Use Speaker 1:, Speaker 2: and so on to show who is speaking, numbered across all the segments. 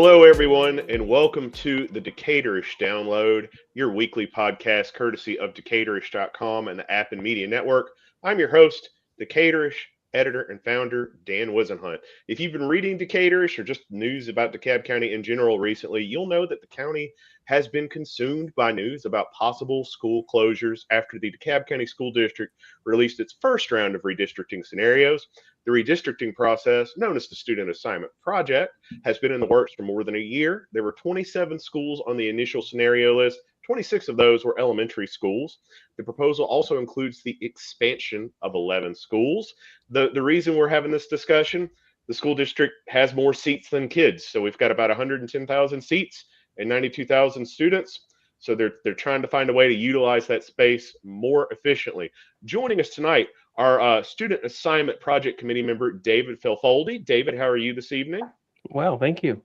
Speaker 1: Hello, everyone, and welcome to the Decatorish Download, your weekly podcast courtesy of Decatorish.com and the App and Media Network. I'm your host, Decatorish editor and founder, Dan Wisenhunt. If you've been reading Decatorish or just news about DeKalb County in general recently, you'll know that the county has been consumed by news about possible school closures after the DeKalb County School District released its first round of redistricting scenarios. The redistricting process, known as the Student Assignment Project, has been in the works for more than a year. There were 27 schools on the initial scenario list. 26 of those were elementary schools. The proposal also includes the expansion of 11 schools. The reason we're having this discussion, the school district has more seats than kids. So we've got about 110,000 seats and 92,000 students. So they're trying to find a way to utilize that space more efficiently. Joining us tonight, our Student Assignment Project Committee member, David Felfoldi. David, how are you this evening?
Speaker 2: Well, thank you.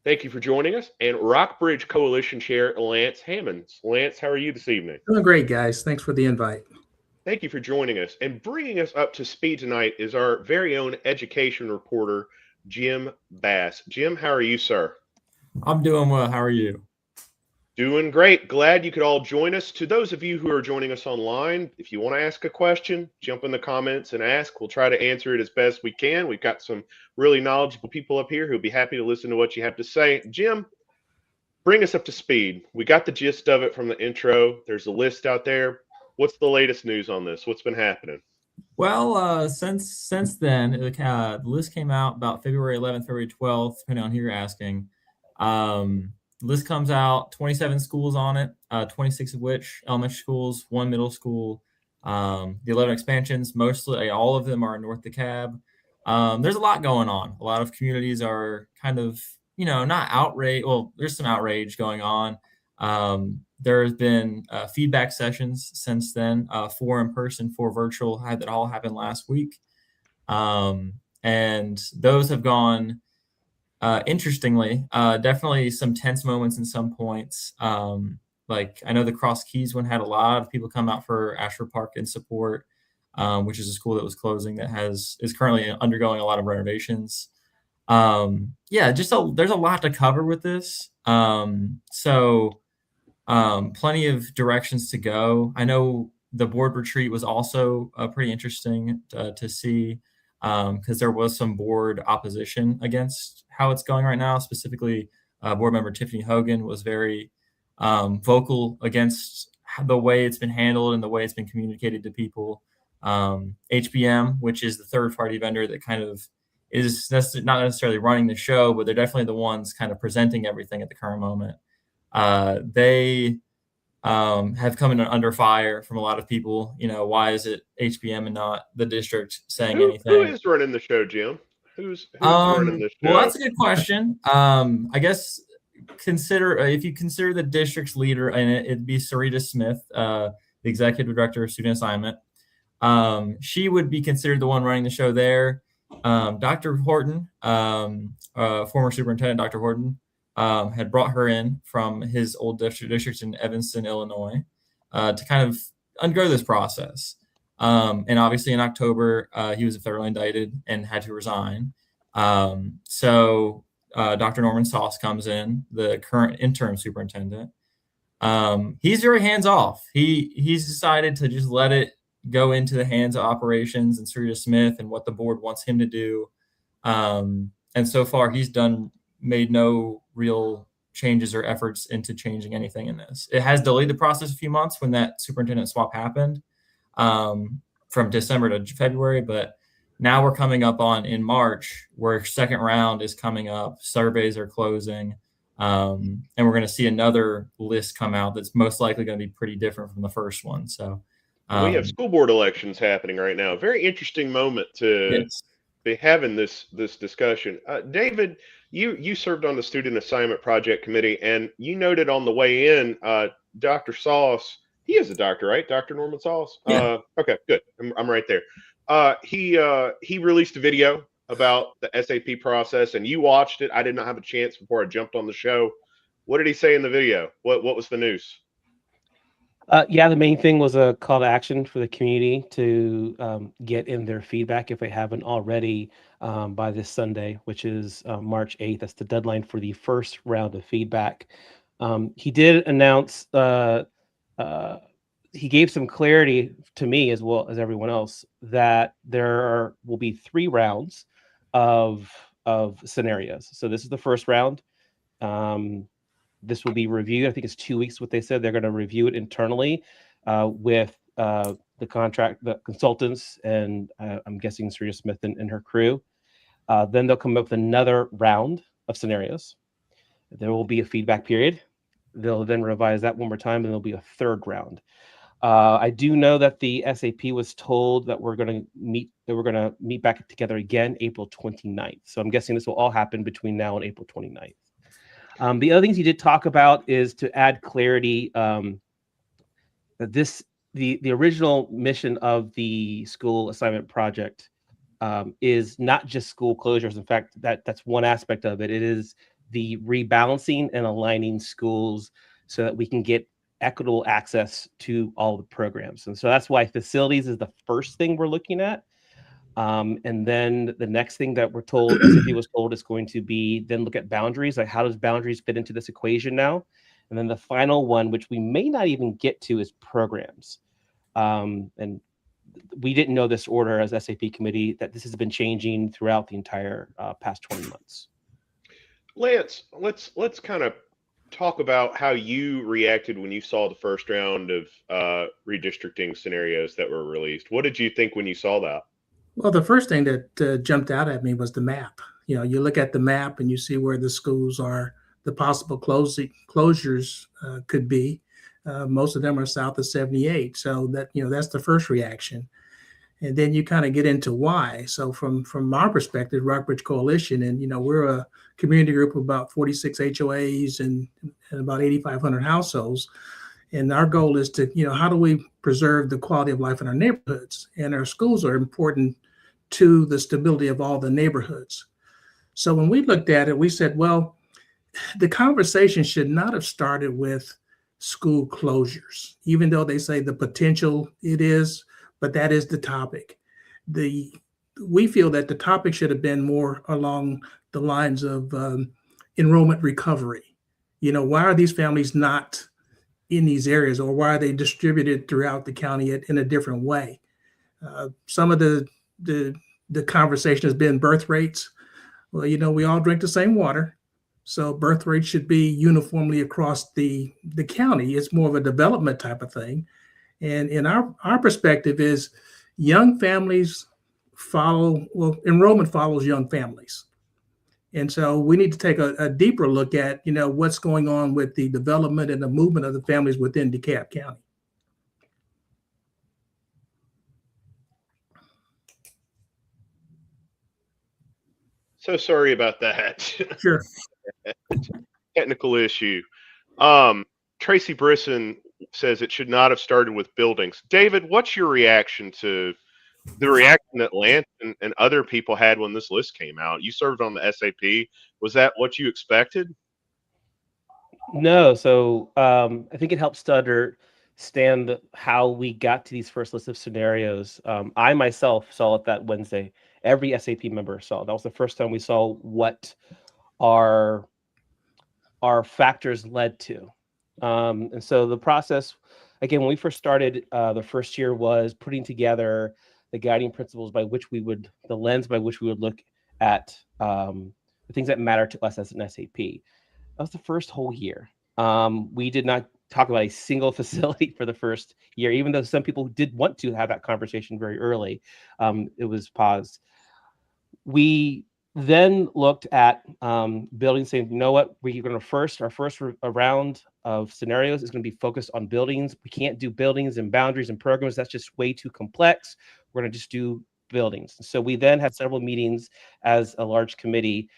Speaker 1: Thank you for joining us. And Rockbridge Coalition Chair, Lance Hammonds. Lance, how are you this evening?
Speaker 3: Doing great, guys. Thanks for the invite.
Speaker 1: Thank you for joining us. And bringing us up to speed tonight is our very own education reporter, Jim Bass. Jim, how are you, sir?
Speaker 4: I'm doing well. How are you?
Speaker 1: Doing great. Glad you could all join us. To those of you who are joining us online, if you want to ask a question, jump in the comments and ask. We'll try to answer it as best we can. We've got some really knowledgeable people up here who'll be happy to listen to what you have to say. Jim, bring us up to speed. We got the gist of it from the intro. There's a list out there. What's the latest news on this? What's been happening?
Speaker 4: Well, since then, the list came out about February 11th, February 12th, depending on who you're asking. The list comes out, 27 schools on it, 26 of which elementary schools, 1 middle school. The 11 expansions, mostly all of them are in North DeKalb. There's a lot going on. A lot of communities are kind of, not outrage. Well, there's some outrage going on. There's been feedback sessions since then, 4 in person, 4 virtual, that all happened last week. And those have gone interestingly, definitely some tense moments in some points. Like I know the Cross Keys one had a lot of people come out for Ashford Park in support, which is a school that was closing that is currently undergoing a lot of renovations. There's a lot to cover with this. So plenty of directions to go. I know the board retreat was also pretty interesting to see because there was some board opposition against how it's going right now. Specifically, board member Tiffany Hogan was very vocal against the way it's been handled and the way it's been communicated to people. HBM, which is the third-party vendor that kind of is not necessarily running the show, but they're definitely the ones kind of presenting everything at the current moment. They have come in under fire from a lot of people. Why is it HBM and not the district saying anything?
Speaker 1: Who is running the show, Jim? Who's running the show?
Speaker 4: Well, that's a good question. I guess if you consider the district's leader, and it'd be Sarita Smith, the executive director of student assignment. She would be considered the one running the show there. Dr. Horton, former superintendent Dr. Horton, had brought her in from his old district in Evanston, Illinois, to kind of undergo this process. And obviously in October, he was federally indicted and had to resign. So Dr. Norman Sauce comes in, the current interim superintendent. He's very hands-off. He's decided to just let it go into the hands of operations and Sarita Smith and what the board wants him to do. And so far, he's made no real changes or efforts into changing anything in this. It has delayed the process a few months when that superintendent swap happened from December to February, but now we're coming up in March where second round is coming up, surveys are closing, and we're going to see another list come out that's most likely going to be pretty different from the first one. So
Speaker 1: we have school board elections happening right now. Very interesting moment to be having this discussion. David, you served on the Student Assignment Project Committee, and you noted on the way in, Dr. Sauce, he is a doctor, right? Dr. Norman Sauce?
Speaker 4: Yeah.
Speaker 1: Okay, good. I'm right there. He released a video about the SAP process, and you watched it. I did not have a chance before I jumped on the show. What did he say in the video? What was the news?
Speaker 2: Yeah, the main thing was a call to action for the community to get in their feedback if they haven't already by this Sunday, which is March 8th. That's the deadline for the first round of feedback. He did announce, he gave some clarity to me as well as everyone else that will be 3 rounds of scenarios. So this is the first round. This will be reviewed. I think it's 2 weeks. What they said, they're going to review it internally with the consultants, and I'm guessing Sarita Smith and her crew. Then they'll come up with another round of scenarios. There will be a feedback period. They'll then revise that one more time, and there'll be a third round. I do know that the SAP was told that we're going to meet back together again April 29th. So I'm guessing this will all happen between now and April 29th. The other things he did talk about is to add clarity. The original mission of the school assignment project is not just school closures. In fact, that's one aspect of it. It is the rebalancing and aligning schools so that we can get equitable access to all the programs. And so that's why facilities is the first thing we're looking at. And then the next thing that we're told, SAP was told, is going to be then look at boundaries. Like, how does boundaries fit into this equation now? And then the final one, which we may not even get to, is programs. And we didn't know this order as SAP committee, that this has been changing throughout the entire past 20 months.
Speaker 1: Lance, let's kind of talk about how you reacted when you saw the first round of redistricting scenarios that were released. What did you think when you saw that?
Speaker 3: Well, the first thing that jumped out at me was the map. You know, you look at the map and you see where the schools are, the possible closures could be. Most of them are south of 78. So that's the first reaction. And then you kind of get into why. So from our perspective, Rockbridge Coalition, and we're a community group of about 46 HOAs and about 8,500 households. And our goal is to, how do we preserve the quality of life in our neighborhoods? And our schools are important to the stability of all the neighborhoods. So when we looked at it, we said, well, the conversation should not have started with school closures, even though they say the potential it is, but that is the topic. We feel that the topic should have been more along the lines of enrollment recovery. Why are these families not in these areas, or why are they distributed throughout the county in a different way? Some of the conversation has been birth rates. Well, we all drink the same water, so birth rates should be uniformly across the county. It's more of a development type of thing. And in our perspective is young families enrollment follows young families. And so we need to take a deeper look at, what's going on with the development and the movement of the families within DeKalb County.
Speaker 1: So sorry about that.
Speaker 3: Sure.
Speaker 1: Technical issue. Tracy Brisson says it should not have started with buildings. David, what's your reaction to the reaction that Lance and other people had when this list came out? You served on the SAP. Was that what you expected?
Speaker 2: No. So I think it helps to understand how we got to these first list of scenarios. I myself saw it that Wednesday. Every SAP member saw it. That was the first time we saw what our factors led to. And so the process, again, when we first started, the first year was putting together the guiding principles the lens by which we would look at the things that matter to us as an SAP. That was the first whole year. We did not talk about a single facility for the first year, even though some people did want to have that conversation very early. It was paused. We then looked at buildings, saying, you know what, we're going to our first round of scenarios is going to be focused on buildings. We can't do buildings and boundaries and programs. That's just way too complex. We're going to just do buildings. So we then had several meetings as a large committee,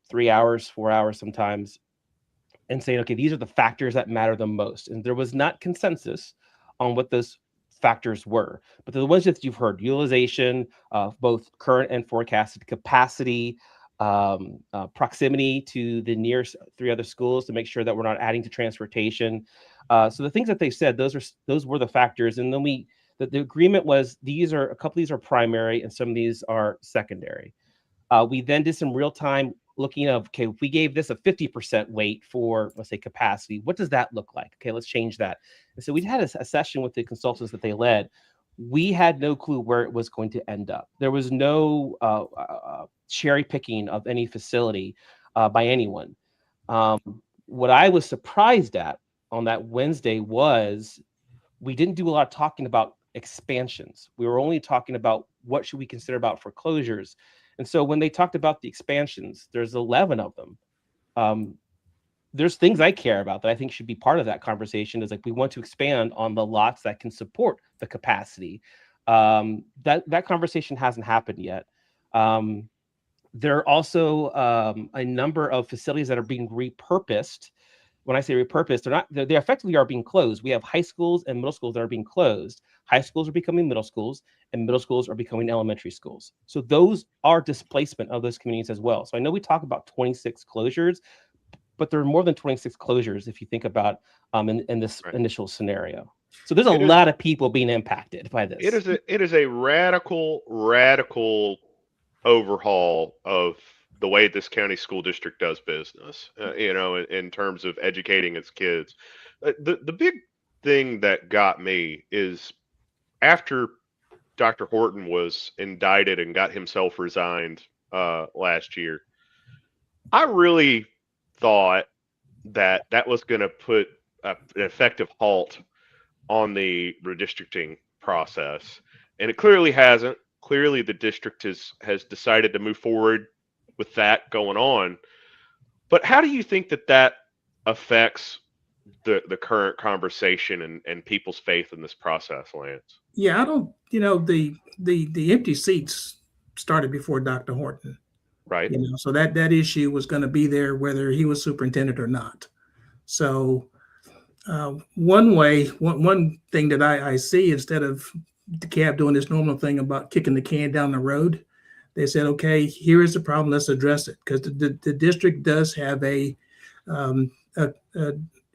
Speaker 2: 3 hours, 4 hours sometimes, and saying, okay, these are the factors that matter the most. And there was not consensus on what those factors were, but the ones that you've heard: utilization, both current and forecasted, capacity, proximity to the nearest 3 other schools to make sure that we're not adding to transportation. So the things that they said, those were the factors. And then the agreement was a couple of these are primary and some of these are secondary. We then did some real time looking of, okay, if we gave this a 50% weight for, let's say, capacity, what does that look like? Okay, let's change that. And so we had a session with the consultants that they led. We had no clue where it was going to end up. There was no cherry picking of any facility by anyone. What I was surprised at on that Wednesday was we didn't do a lot of talking about expansions. We were only talking about what should we consider about for closures. And so when they talked about the expansions, there's 11 of them. There's things I care about that I think should be part of that conversation. Is like, we want to expand on the lots that can support the capacity. That conversation hasn't happened yet. There are also a number of facilities that are being repurposed. When I say repurposed, they effectively are being closed. We have high schools and middle schools that are being closed. High schools are becoming middle schools, and middle schools are becoming elementary schools. So those are displacement of those communities as well. So I know we talk about 26 closures, but there are more than 26 closures if you think about in this initial scenario. So there's a lot of people being impacted by this.
Speaker 1: It is a radical overhaul of the way this county school district does business, in terms of educating its kids. The big thing that got me is after Dr. Horton was indicted and got himself resigned last year, I really thought that was going to put an effective halt on the redistricting process. And it clearly hasn't. Clearly, the district has decided to move forward with that going on. But how do you think that affects the current conversation and people's faith in this process, Lance?
Speaker 3: Yeah, I don't, the empty seats started before Dr. Horton.
Speaker 1: Right.
Speaker 3: So that issue was going to be there whether he was superintendent or not. So one thing that I see, instead of the cab doing this normal thing about kicking the can down the road, they said, okay, here is the problem, let's address it. Because the district does have a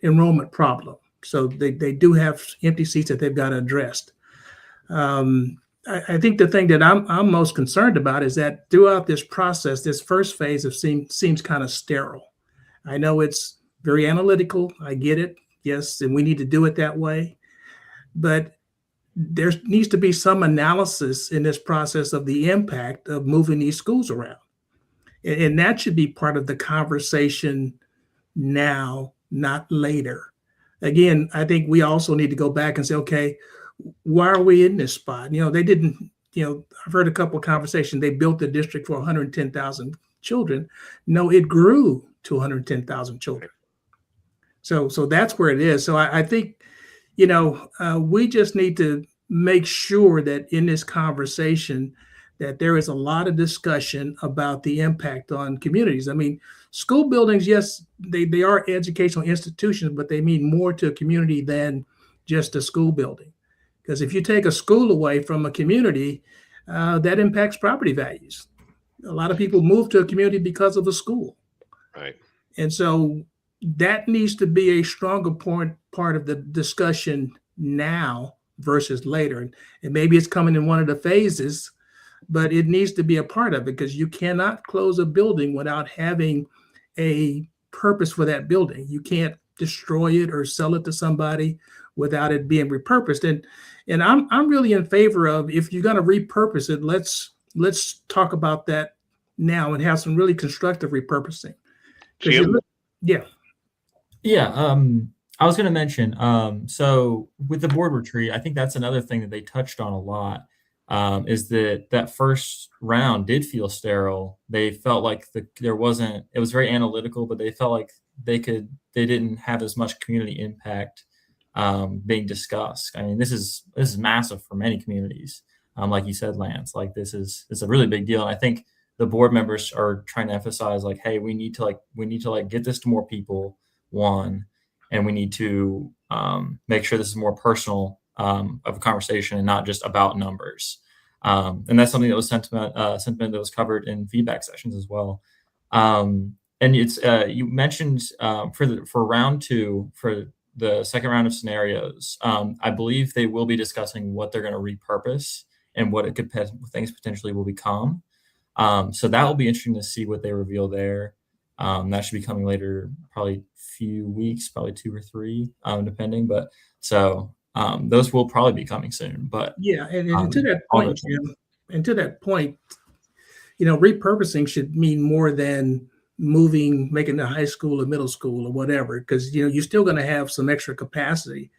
Speaker 3: enrollment problem. So they do have empty seats that they've got addressed. I think the thing that I'm most concerned about is that throughout this process, this first phase seems kind of sterile. I know it's very analytical. I get it. Yes, and we need to do it that way. But there needs to be some analysis in this process of the impact of moving these schools around. And that should be part of the conversation now, not later. Again, I think we also need to go back and say, okay, why are we in this spot? They didn't, I've heard a couple of conversations. They built the district for 110,000 children. No, it grew to 110,000 children. So that's where it is. So I think, we just need to make sure that in this conversation that there is a lot of discussion about the impact on communities. I mean, school buildings, yes, they are educational institutions, but they mean more to a community than just a school building. Because if you take a school away from a community, that impacts property values. A lot of people move to a community because of a school.
Speaker 1: Right.
Speaker 3: And so that needs to be a stronger part of the discussion now versus later. And maybe it's coming in one of the phases, but it needs to be a part of it, because you cannot close a building without having a purpose for that building. You can't destroy it or sell it to somebody without it being repurposed. And I'm really in favor of, if you're going to repurpose it, let's talk about that now and have some really constructive repurposing.
Speaker 4: I was going to mention, so with the board retreat, I think that's another thing that they touched on a lot, is that first round did feel sterile. They felt like it was very analytical, but they felt like they didn't have as much community impact being discussed. I mean, this is massive for many communities. Like you said, Lance, like it's a really big deal. And I think the board members are trying to emphasize, like, hey, we need to get this to more people, one, and we need to make sure this is more personal of a conversation and not just about numbers. And that's something that was sentiment that was covered in feedback sessions as well. And it's you mentioned for round 2 for the second round of scenarios. I believe they will be discussing what they're going to repurpose and what things potentially will become. So that will be interesting to see what they reveal there. That should be coming later, probably few weeks, probably 2 or 3, depending. But so those will probably be coming soon. But
Speaker 3: yeah, and to that point, Jim, repurposing should mean more than making the high school or middle school or whatever, because you're still going to have some extra capacity.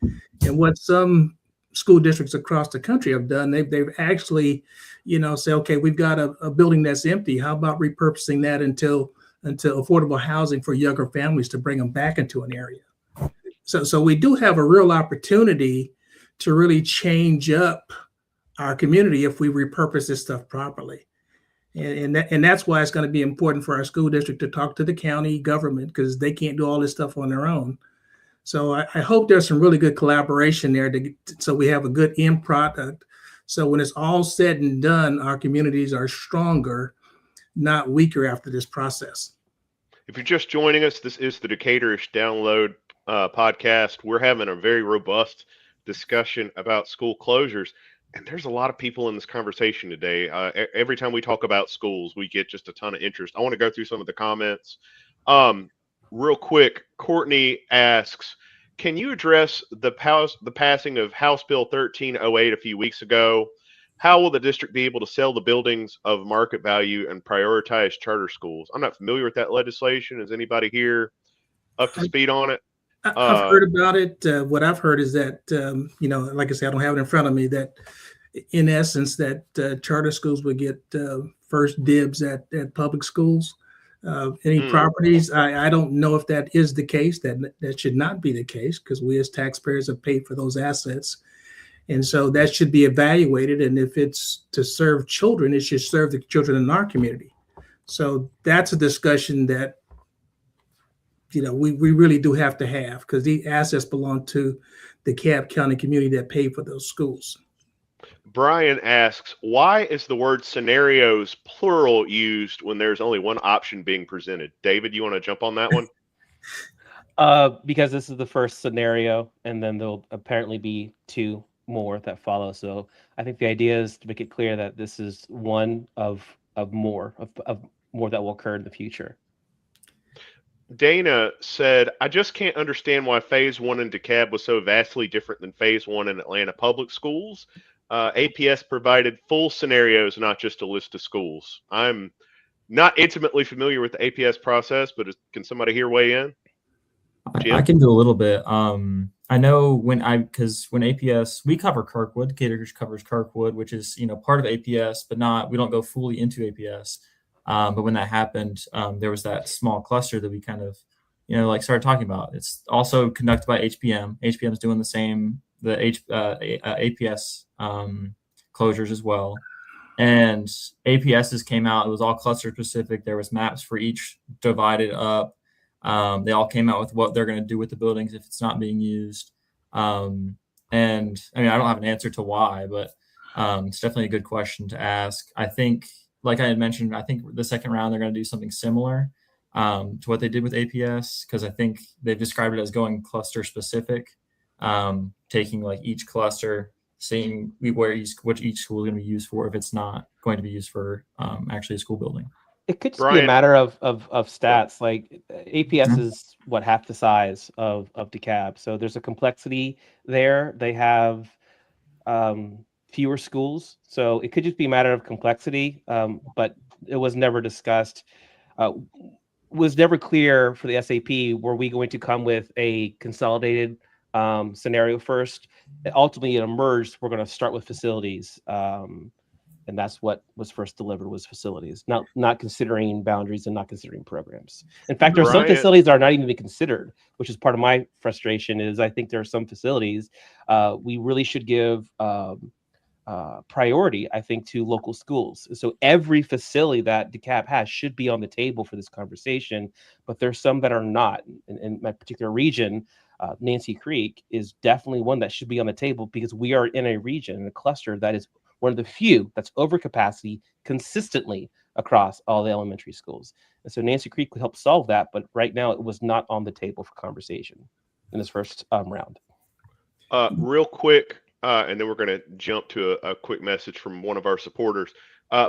Speaker 3: And what some school districts across the country have done, they've actually, say, okay, we've got a building that's empty. How about repurposing that into affordable housing for younger families to bring them back into an area? So we do have a real opportunity to really change up our community if we repurpose this stuff properly. And that's why it's going to be important for our school district to talk to the county government, because they can't do all this stuff on their own. So I hope there's some really good collaboration there so we have a good end product. So when it's all said and done, our communities are stronger, not weaker after this process.
Speaker 1: If you're just joining us, this is the Decatur-ish Download podcast. We're having a very robust discussion about school closures. And there's a lot of people in this conversation today. Every time we talk about schools, we get just a ton of interest. I want to go through some of the comments. Real quick, Courtney asks, can you address the passing of House Bill 1308 a few weeks ago? How will the district be able to sell the buildings of market value and prioritize charter schools? I'm not familiar with that legislation. Is anybody here up to speed on it?
Speaker 3: I've heard about it. What I've heard is that, like I said, I don't have it in front of me, that in essence, that charter schools would get first dibs at public schools. Any properties, I don't know if that is the case. That should not be the case, because we as taxpayers have paid for those assets. And so that should be evaluated. And if it's to serve children, it should serve the children in our community. So that's a discussion that we really do have to have, because the assets belong to the DeKalb County community that paid for those schools.
Speaker 1: Brian asks, why is the word scenarios plural used when there's only one option being presented? David, you want to jump on that one?
Speaker 2: Because this is the first scenario, and then there'll apparently be 2 more that follow. So I think the idea is to make it clear that this is one of more that will occur in the future.
Speaker 1: Dana said, I just can't understand why Phase 1 in DeKalb was so vastly different than Phase 1 in Atlanta Public Schools. APS provided full scenarios, not just a list of schools. I'm not intimately familiar with the APS process, but can somebody here weigh in?
Speaker 4: I can do a little bit. I know when APS, we cover Kirkwood, Decatur covers Kirkwood, which is, part of APS, but we don't go fully into APS. But when that happened, there was that small cluster that we kind of, started talking about. It's also conducted by HPM. HPM is doing the same, the APS closures as well. And APS's came out. It was all cluster specific. There was maps for each divided up. They all came out with what they're going to do with the buildings if it's not being used. And I mean, I don't have an answer to why, but it's definitely a good question to ask. I think, like I had mentioned, I think the second round, they're going to do something similar to what they did with APS, because I think they've described it as going cluster specific, taking like each cluster, seeing what each school is going to be used for if it's not going to be used for actually a school building.
Speaker 2: It could just be a matter of stats. Like APS is half the size of DeKalb, so there's a complexity there. They have fewer schools, so it could just be a matter of complexity. But it was never discussed. Was never clear for the SAP. Were we going to come with a consolidated scenario first? Ultimately, it emerged. We're going to start with facilities. And that's what was first delivered, was facilities, not considering boundaries and not considering programs. In fact, there are some facilities that are not even considered, which is part of my frustration. Is I think there are some facilities we really should give priority, I think, to local schools. So every facility that DeKalb has should be on the table for this conversation, but there's some that are not. In my particular region, Nancy Creek is definitely one that should be on the table, because we are in a region, in a cluster that is one of the few that's over capacity consistently across all the elementary schools. And so Nancy Creek would help solve that, but right now it was not on the table for conversation in this first round.
Speaker 1: Real quick, and then we're going to jump to a quick message from one of our supporters.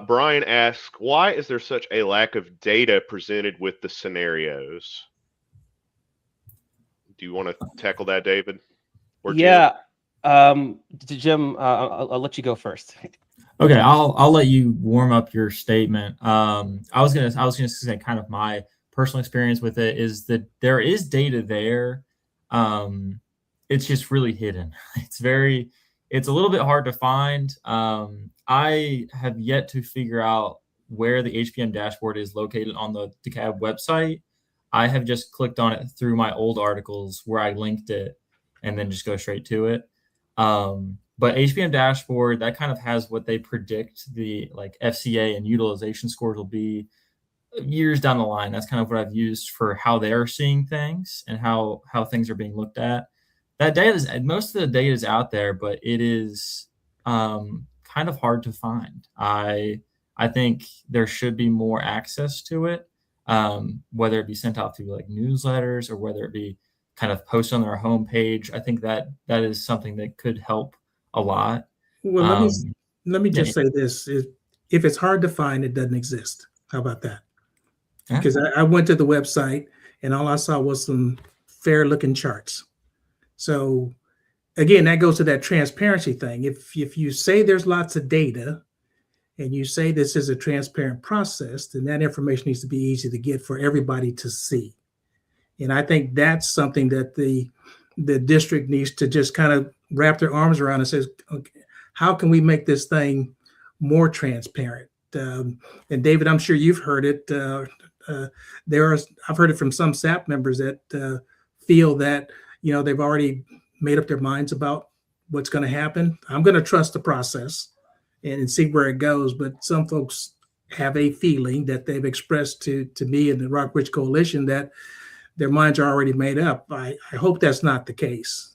Speaker 1: Brian asks, why is there such a lack of data presented with the scenarios? Do you want to tackle that, David? Or
Speaker 2: yeah. Jim, I'll let you go first.
Speaker 4: Okay, I'll let you warm up your statement. I was gonna say kind of my personal experience with it is that there is data there. It's just really hidden. It's a little bit hard to find. I have yet to figure out where the HPM dashboard is located on the DeKalb website. I have just clicked on it through my old articles where I linked it and then just go straight to it. But HPM dashboard, that kind of has what they predict the like FCA and utilization scores will be years down the line. That's kind of what I've used for how they're seeing things and how things are being looked at. That data is, most of the data is out there, but it is kind of hard to find. I think there should be more access to it, whether it be sent out through like newsletters or whether it be kind of posted on their homepage. I think that is something that could help a lot.
Speaker 3: Well, let me just say this: if it's hard to find, it doesn't exist. How about that? Because I went to the website and all I saw was some fair-looking charts. So again, that goes to that transparency thing. If you say there's lots of data and you say this is a transparent process, then that information needs to be easy to get for everybody to see. And I think that's something that the district needs to just kind of wrap their arms around and says, okay, how can we make this thing more transparent? And David, I'm sure you've heard it. I've heard it from some SAP members that feel that, they've already made up their minds about what's going to happen. I'm going to trust the process and see where it goes. But some folks have a feeling that they've expressed to me and the Rock Ridge Coalition that their minds are already made up. I hope that's not the case.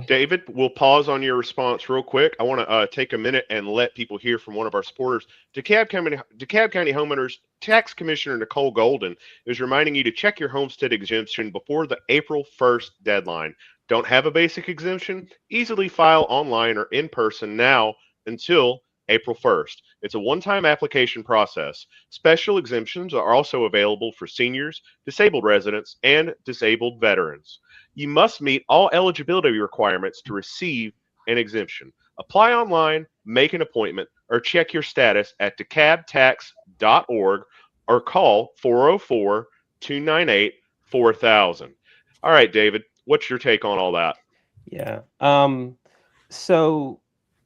Speaker 1: David, we'll pause on your response real quick. I want to take a minute and let people hear from one of our supporters. DeKalb County Homeowners Tax Commissioner Nicole Golden is reminding you to check your homestead exemption before the April 1st deadline. Don't have a basic exemption? Easily file online or in person now until April 1st. It's a one-time application process. Special exemptions are also available for seniors, disabled residents, and disabled veterans. You must meet all eligibility requirements to receive an exemption. Apply online, make an appointment, or check your status at DeKalbTax.org or call 404-298-4000. All right, David, what's your take on all that?
Speaker 2: Yeah. So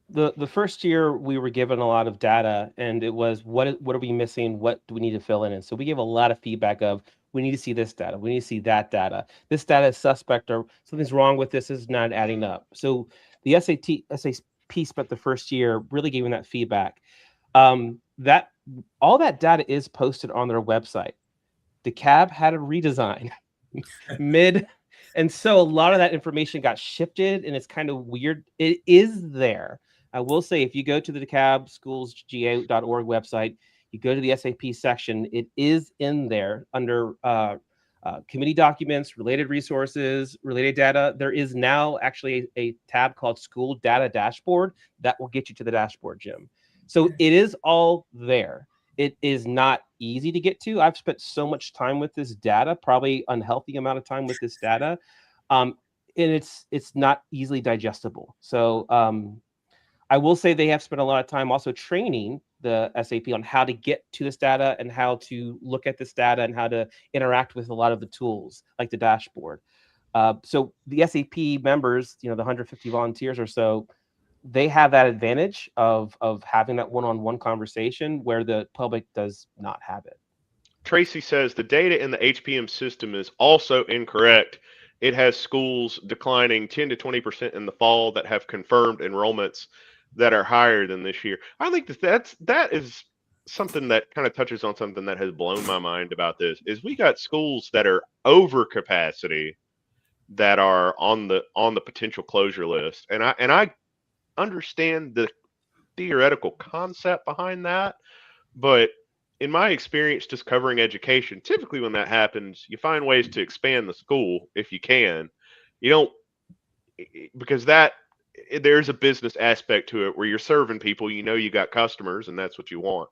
Speaker 2: the first year we were given a lot of data, and it was what are we missing? What do we need to fill in? And so we gave a lot of feedback of we need to see this data, we need to see that data. This data is suspect, or something's wrong with this, is not adding up. So the SAP spent the first year really giving that feedback. That all that data is posted on their website. DeKalb had a redesign and so a lot of that information got shifted, and it's kind of weird. It is there. I will say, if you go to the DeKalbSchoolsGA.org website, you go to the SAP section, it is in there under committee documents, related resources, related data. There is now actually a tab called School Data Dashboard that will get you to the dashboard, Jim. So it is all there. It is not easy to get to. I've spent so much time with this data, probably unhealthy amount of time with this data, and it's not easily digestible. So I will say they have spent a lot of time also training the SAP on how to get to this data and how to look at this data and how to interact with a lot of the tools like the dashboard. So the SAP members, the 150 volunteers or so, they have that advantage of having that one-on-one conversation where the public does not have it.
Speaker 1: Tracy says the data in the HPM system is also incorrect. It has schools declining 10 to 20% in the fall that have confirmed enrollments that are higher than this year. I think that is something that kind of touches on something that has blown my mind about this is we got schools that are over capacity that are on the potential closure list. And I understand theoretical concept behind that, but in my experience just covering education, typically when that happens, you find ways to expand the school if you can. You don't, because that there's a business aspect to it where you're serving people, you got customers and that's what you want.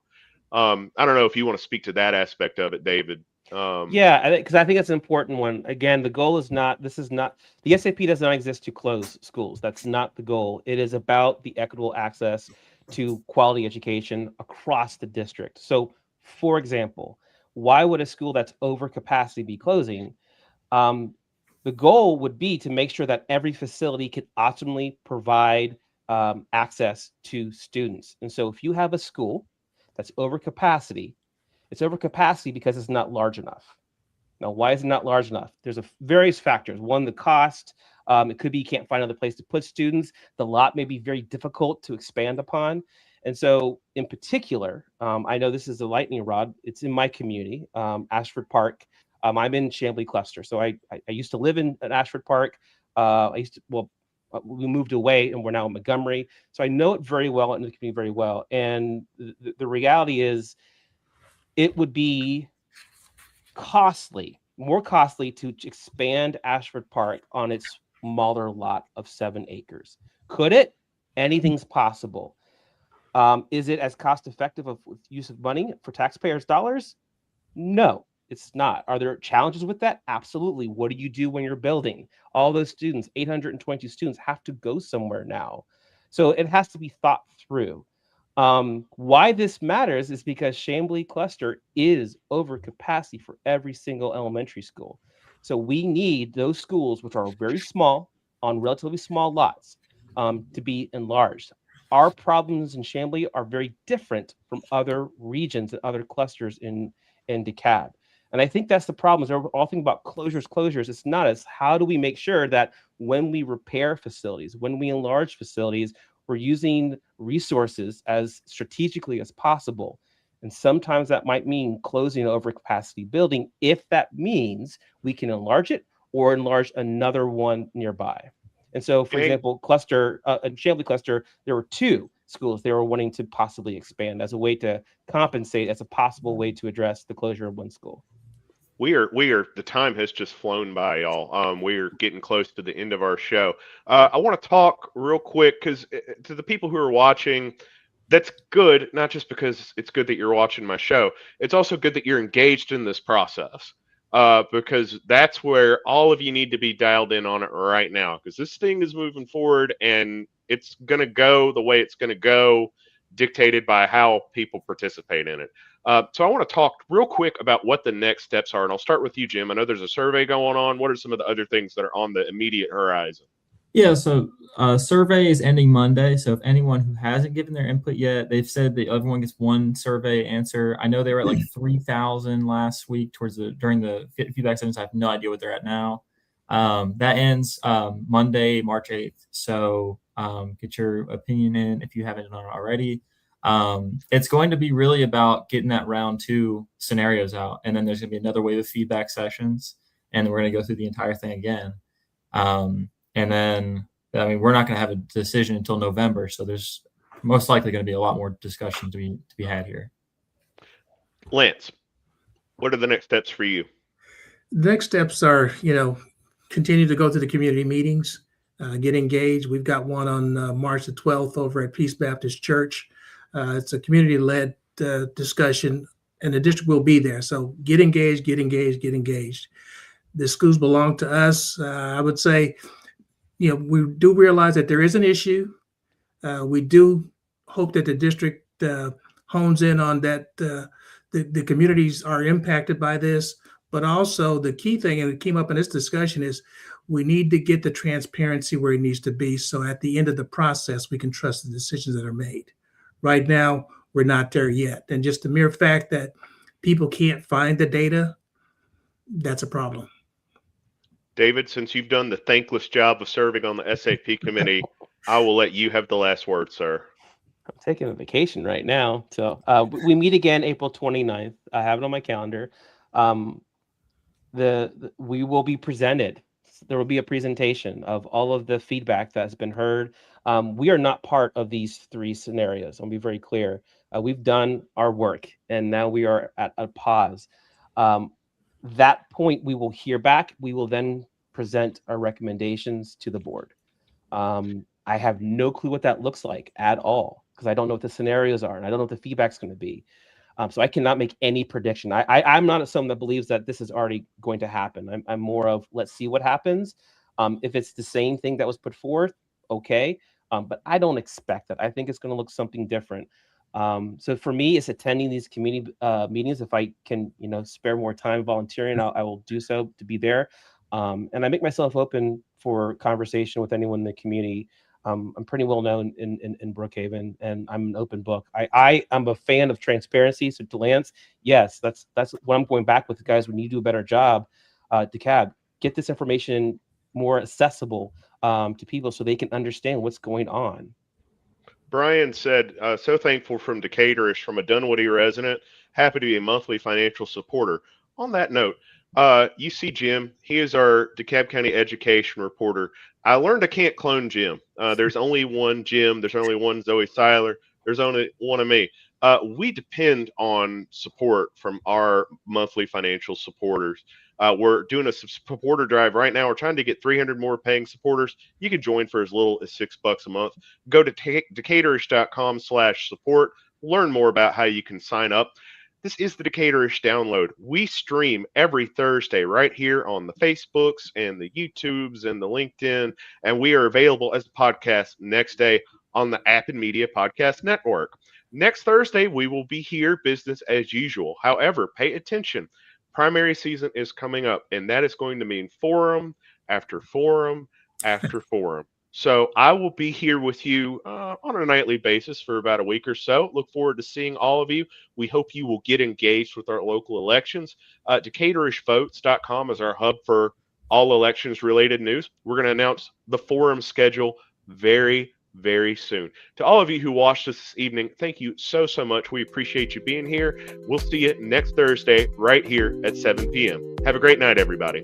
Speaker 1: I don't know if you want to speak to that aspect of it, David.
Speaker 2: Yeah, because I think that's an important one. Again, the goal is not, the SAP does not exist to close schools. That's not the goal. It is about the equitable access to quality education across the district. So, for example, why would a school that's over capacity be closing? The goal would be to make sure that every facility can optimally provide access to students. And so if you have a school that's over capacity, it's over capacity because it's not large enough. Now, why is it not large enough? There's various factors. One, the cost. It could be you can't find another place to put students. The lot may be very difficult to expand upon. And so in particular, I know this is a lightning rod. It's in my community, Ashford Park. I'm in Chamblee Cluster. So I used to live in Ashford Park. We moved away and we're now in Montgomery. So I know it very well and the community very well. And the reality is it would be more costly to expand Ashford Park on its smaller lot of 7 acres. Could it? Anything's possible. Is it as cost effective of use of money for taxpayers' dollars? No, it's not. Are there challenges with that? Absolutely. What do you do when you're building? All those students, 820 students, have to go somewhere now. So it has to be thought through. Why this matters is because Chamblee Cluster is over capacity for every single elementary school. So we need those schools, which are very small, on relatively small lots, to be enlarged. Our problems in Chamblee are very different from other regions and other clusters in DeKalb. And I think that's the problem, is we're all thinking about closures. It's not. It's how do we make sure that when we repair facilities, when we enlarge facilities, we're using resources as strategically as possible. And sometimes that might mean closing an overcapacity building if that means we can enlarge it or enlarge another one nearby. And so, for example, Chamblee Cluster, there were 2 schools they were wanting to possibly expand as a way to compensate, as a possible way to address the closure of one school.
Speaker 1: We are. The time has just flown by, y'all. We are getting close to the end of our show. I want to talk real quick because to the people who are watching, that's good. Not just because it's good that you're watching my show. It's also good that you're engaged in this process. Because that's where all of you need to be dialed in on it right now. Because this thing is moving forward, and it's going to go the way it's going to go, dictated by how people participate in it. So I want to talk real quick about what the next steps are. And I'll start with you, Jim. I know there's a survey going on. What are some of the other things that are on the immediate horizon?
Speaker 4: Yeah, so survey is ending Monday. So if anyone who hasn't given their input yet, they've said that everyone gets one survey answer. I know they were at like 3,000 last week during the feedback sessions. I have no idea what they're at now. That ends Monday, March 8th. So get your opinion in if you haven't done it already. It's going to be really about getting that round 2 scenarios out. And then there's going to be another wave of feedback sessions. And we're going to go through the entire thing again. And then, we're not going to have a decision until November. So there's most likely going to be a lot more discussion to be had here.
Speaker 1: Lance, what are the next steps for you?
Speaker 3: The next steps are, continue to go to the community meetings, get engaged. We've got one on March the 12th over at Peace Baptist Church. It's a community-led discussion, and the district will be there. So get engaged. The schools belong to us. I would say, we do realize that there is an issue. We do hope that the district hones in on that the communities are impacted by this. But also the key thing, and it came up in this discussion, is we need to get the transparency where it needs to be. So at the end of the process, we can trust the decisions that are made. Right now, we're not there yet. And just the mere fact that people can't find the data, that's a problem.
Speaker 1: David, since you've done the thankless job of serving on the SAP committee, I will let you have the last word, sir.
Speaker 2: I'm taking a vacation right now. So we meet again April 29th. I have it on my calendar. We will be presented there will be a presentation of all of the feedback that's been heard. We are not part of these 3 scenarios. I'll be very clear. We've done our work, and now we are at a pause. That point, we will hear back. We will then present our recommendations to the board. I have no clue what that looks like at all, because I don't know what the scenarios are, and I don't know what the feedback's going to be. So I cannot make any prediction. I'm not someone that believes that this is already going to happen. I'm more of, let's see what happens. If it's the same thing that was put forth, okay. But I don't expect that. I think it's going to look something different. So for me, it's attending these community meetings. If I can, spare more time volunteering, I will do so to be there. And I make myself open for conversation with anyone in the community. I'm pretty well known in Brookhaven, and I'm an open book. I am a fan of transparency. So to Lance, yes, that's what I'm going back with, guys. We need to do a better job. DeKalb, get this information more accessible to people so they can understand what's going on.
Speaker 1: Brian said, so thankful from Decatur-ish, from a Dunwoody resident, happy to be a monthly financial supporter. On that note, you see Jim, he is our DeKalb County education reporter. I learned I can't clone Jim. There's only one Jim. There's only one Zoe Seiler. There's only one of me. We depend on support from our monthly financial supporters. We're doing a supporter drive right now. We're trying to get 300 more paying supporters. You can join for as little as $6 a month. Go to Decatur-ish.com/support. Learn more about how you can sign up. This is the Decatur-ish Download. We stream every Thursday right here on the Facebooks and the YouTubes and the LinkedIn, and we are available as a podcast next day on the App and Media Podcast Network. Next Thursday, we will be here business as usual. However, pay attention. Primary season is coming up, and that is going to mean forum after forum after forum. So I will be here with you on a nightly basis for about a week or so. Look forward to seeing all of you. We hope you will get engaged with our local elections. DecaturishVotes.com is our hub for all elections related news. We're going to announce the forum schedule very soon. To all of you who watched us this evening, thank you so much. We appreciate you being here. We'll see you next Thursday right here at 7 p.m. Have a great night, everybody.